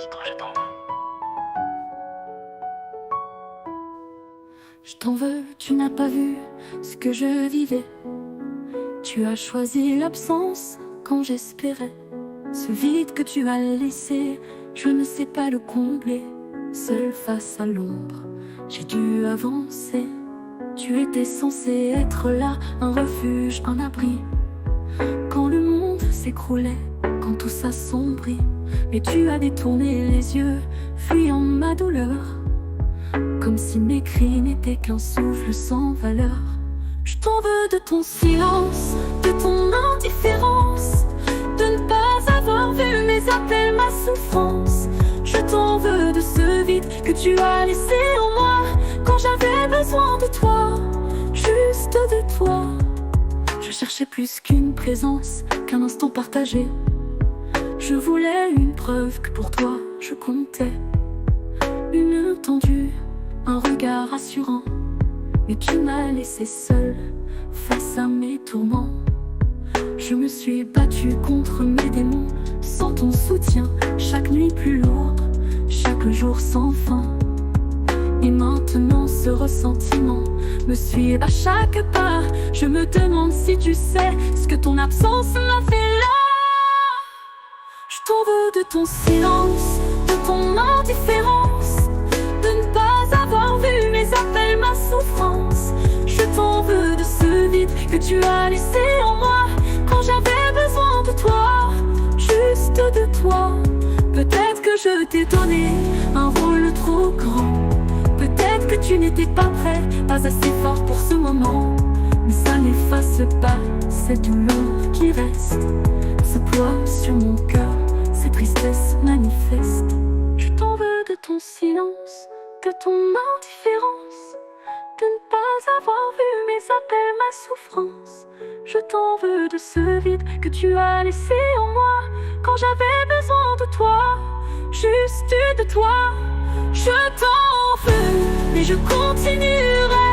titre, je t'en veux. Je t'en veux, tu n'as pas vu ce que je vivais. Tu as choisi l'absence quand j'espérais. Ce vide que tu as laissé, je ne sais pas le combler. Seul face à l'ombre, j'ai dû avancer. Tu étais censé être là, un refuge, un abri. Quand le monde s'écroulait, quand tout s'assombrit, mais tu as détourné les yeux, fuyant ma douleur. Comme si mes cris n'étaient qu'un souffle sans valeur. Je t'en veux de ton silence, de ton indifférence, de ne pas avoir vu mes appels, ma souffrance. Je t'en veux de ce vide que tu as laissé en moi quand j'avais besoin de toi, juste de toi. Je cherchais plus qu'une présence, qu'un instant partagé. Je voulais une preuve que pour toi je comptais. Une main tendue, un regard rassurant, mais tu m'as laissé seule face à mes tourments. Je me suis battue contre mes démons sans ton soutien, chaque nuit plus lourde, chaque jour sans fin. Et maintenant ce ressentiment me suit à chaque pas. Je me demande si tu sais ce que ton absence m'a fait là. Je t'en veux de ton silence, de ton indifférence, de ne pas avoir vu mes appels, ma souffrance. Je t'en veux de ce vide que tu as laissé en moi quand j'avais besoin de toi, juste de toi. Peut-être que je t'ai donné un rôle trop grand. Peut-être que tu n'étais pas prêt, pas assez fort pour ce moment. Mais ça n'efface pas cette douleur qui reste, ce poids sur mon cœur, cette tristesse manifeste. Je t'en veux de ton silence, de ton indifférence, de ne pas avoir vu mes appels, ma souffrance. Je t'en veux de ce vide que tu as laissé en moi quand j'avais besoin de toi, juste de toi. Je t'en veux, mais je continuerai